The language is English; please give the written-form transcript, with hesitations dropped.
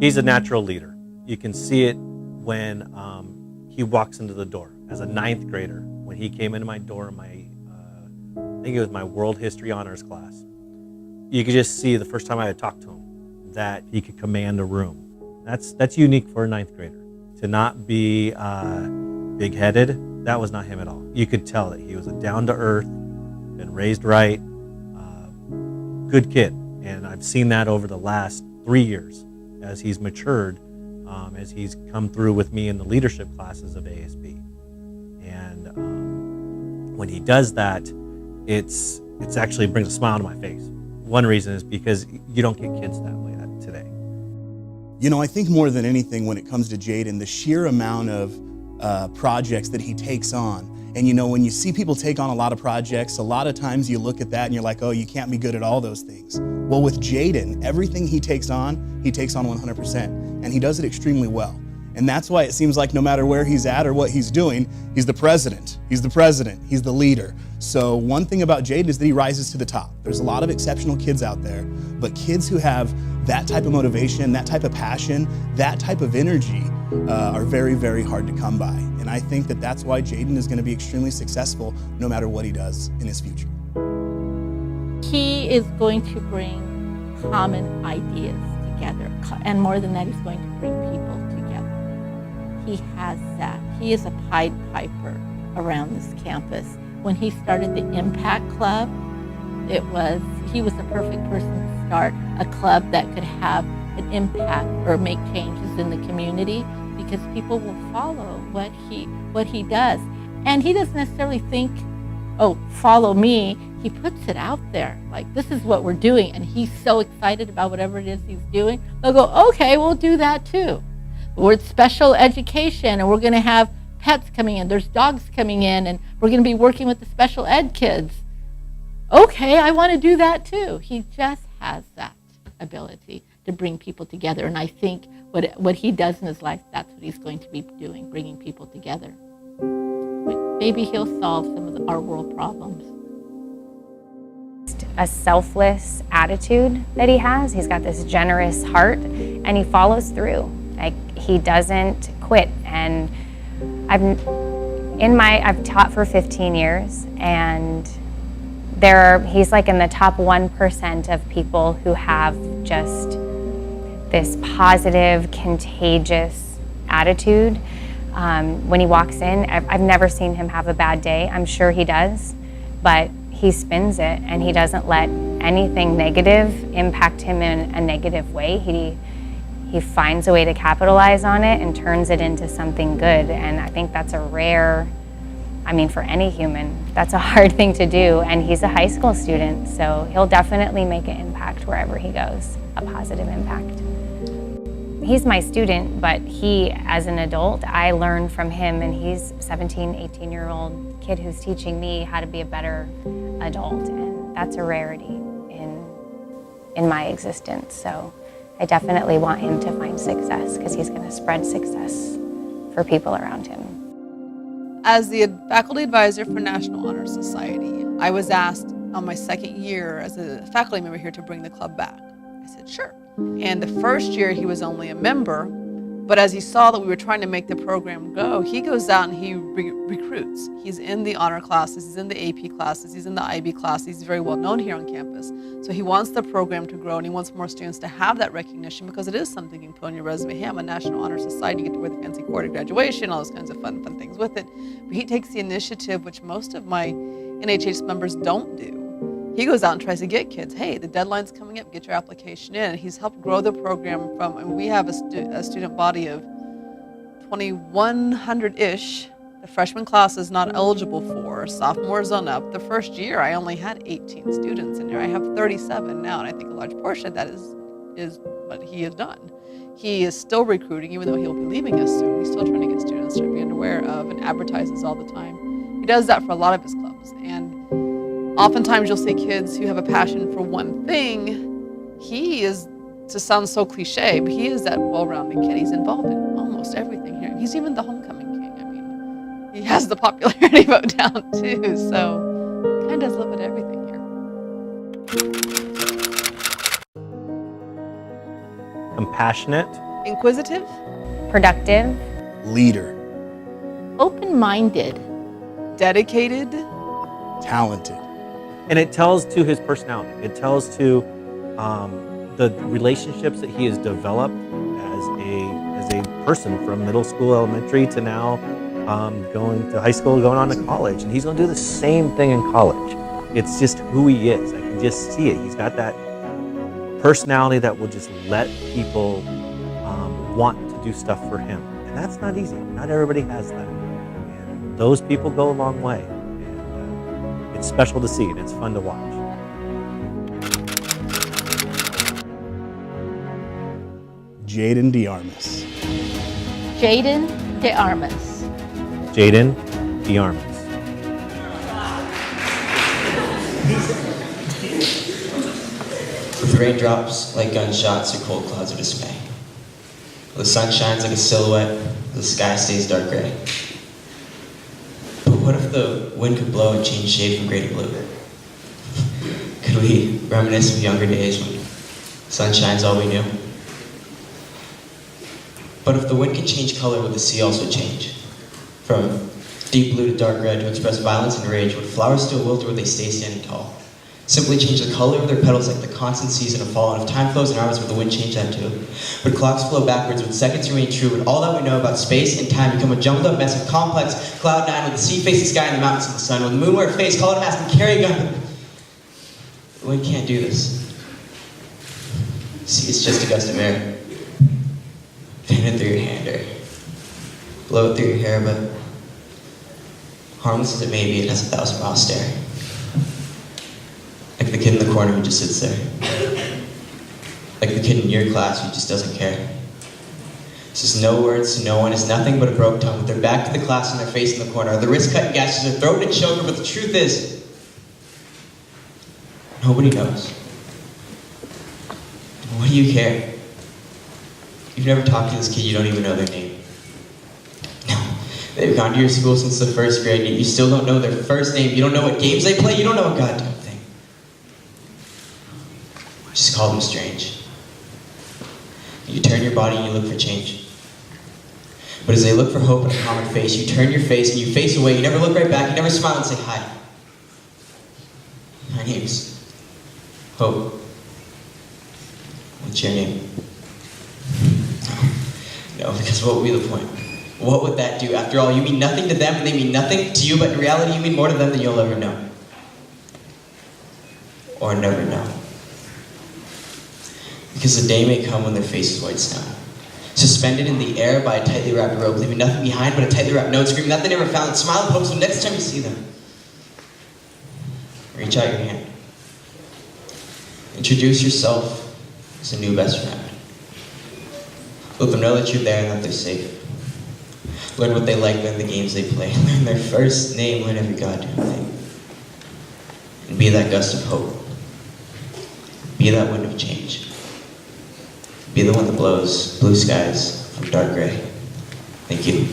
He's a natural leader. You can see it when he walks into the door. As a 9th grader, when he came into my door in my, I think it was my world history honors class, you could just see the first time I had talked to him that he could command a room. That's unique for a 9th grader. To not be big-headed, that was not him at all. You could tell that he was a down-to-earth, been raised right, good kid. And I've seen that over the last 3 years as he's matured, as he's come through with me in the leadership classes of ASB. And when he does that, it's actually brings a smile to my face. One reason is because you don't get kids that way today. You know, I think more than anything when it comes to Jayden, the sheer amount of projects that he takes on. And you know, when you see people take on a lot of projects, a lot of times you look at that and you're like, oh, you can't be good at all those things. Well, with Jayden, everything he takes on 100%. And he does it extremely well. And that's why it seems like no matter where he's at or what he's doing, he's the president, he's the leader. So one thing about Jayden is that he rises to the top. There's a lot of exceptional kids out there, but kids who have that type of motivation, that type of passion, that type of energy are very, very hard to come by. And I think that that's why Jayden is going to be extremely successful no matter what he does in his future. He is going to bring common ideas together, and more than that, he's going to bring people together. He has that. He is a Pied Piper around this campus. When he started the Impact Club, he was the perfect person to start a club that could have an impact or make changes in the community, because people will follow what he does. And he doesn't necessarily think, oh, follow me. He puts it out there, like, this is what we're doing, and he's so excited about whatever it is he's doing. They'll go, okay, we'll do that too. We're special education, and we're going to have pets coming in. There's dogs coming in, and we're going to be working with the special ed kids. Okay, I want to do that too. He just has that ability to bring people together, and I think what he does in his life, that's what he's going to be doing, bringing people together. Maybe he'll solve some of our world problems. A selfless attitude that he has. He's got this generous heart, and he follows through. Like, he doesn't quit. And I've taught for 15 years, and he's like in the top 1% of people who have just this positive, contagious attitude. When he walks in, I've never seen him have a bad day. I'm sure he does, but he spins it, and he doesn't let anything negative impact him in a negative way. He finds a way to capitalize on it and turns it into something good. And I think that's a rare, for any human, that's a hard thing to do. And he's a high school student, so he'll definitely make an impact wherever he goes, a positive impact. He's my student, but he, as an adult, I learned from him, and he's a 17, 18-year-old kid who's teaching me how to be a better adult, and that's a rarity in my existence. So I definitely want him to find success, because he's going to spread success for people around him. As the faculty advisor for National Honor Society, I was asked on my 2nd year as a faculty member here to bring the club back. I said, sure. And the first year he was only a member, but as he saw that we were trying to make the program go, he goes out and he recruits. He's in the honor classes, he's in the AP classes, he's in the IB classes. He's very well known here on campus. So he wants the program to grow, and he wants more students to have that recognition, because it is something you can put on your resume. Hey, I'm a National Honor Society, you get to wear the fancy cord at graduation, all those kinds of fun things with it. But he takes the initiative, which most of my NHH members don't do. He goes out and tries to get kids, hey, the deadline's coming up, get your application in. And he's helped grow the program from, and we have a student body of 2,100-ish. The freshman class is not eligible for, sophomores on up. The first year, I only had 18 students in there. I have 37 now, and I think a large portion of that is what he has done. He is still recruiting, even though he'll be leaving us soon. He's still trying to get students to be aware of, and advertises all the time. He does that for a lot of his clubs, and oftentimes you'll see kids who have a passion for one thing. He is, to sound so cliche, but he is that well-rounded kid. He's involved in almost everything here. He's even the homecoming king. He has the popularity vote down too, so he kind of does a little bit of everything here. Compassionate, Inquisitive. productive, leader, Open-minded. Dedicated. talented, And it tells to his personality. It tells to the relationships that he has developed as a person from middle school, elementary to now going to high school, going on to college. And he's going to do the same thing in college. It's just who he is. I can just see it. He's got that personality that will just let people want to do stuff for him. And that's not easy. Not everybody has that. And those people go a long way. And it's special to see, and it's fun to watch. Jayden De Armas. Jayden De Armas. Jayden De Armas. With raindrops like gunshots or cold clouds of dismay. The sun shines like a silhouette, the sky stays dark gray. But what if the wind could blow and change shade from gray to blue? Could we reminisce of younger days when sunshine's all we knew? But if the wind can change color, would the sea also change? From deep blue to dark red to express violence and rage, would flowers still wilt or would they stay standing tall? Simply change the color of their petals like the constant season of fall, and if time flows in hours, would the wind change that too? Would clocks flow backwards? Would seconds remain true? Would all that we know about space and time become a jumbled up mess of complex cloud nine? Would the sea face the sky and the mountains to the sun? Would the moon wear a face, call it a mask, and carry a gun? The wind can't do this. See, it's just a gust of air. Fan it through your hand or blow it through your hair, but harmless as it may be, it has 1,000-mile stare. Like the kid in the corner who just sits there. Like the kid in your class who just doesn't care. Says no words to no one, is nothing but a broke tongue, with their back to the class and their face in the corner. The wrist cut and gashes their throat and choker, but the truth is, nobody knows. What do you care? You've never talked to this kid, you don't even know their name. No, they've gone to your school since the first grade, yet you still don't know their first name. You don't know what games they play, you don't know a goddamn thing. Just call them strange. You turn your body and you look for change. But as they look for hope in a common face, you turn your face and you face away. You never look right back, you never smile and say hi. My name's Hope. What's your name? No, because what would be the point? What would that do? After all, you mean nothing to them and they mean nothing to you, but in reality you mean more to them than you'll ever know. Or never know. Because the day may come when their face is white snow. Suspended in the air by a tightly wrapped rope, leaving nothing behind but a tightly wrapped note, screaming that they never found it. Smile and hope so next time you see them, reach out your hand. Introduce yourself as a new best friend. Let them know that you're there and that they're safe. Learn what they like, learn the games they play, learn their first name, learn every goddamn thing. And be that gust of hope. Be that wind of change. Be the one that blows blue skies from dark gray. Thank you.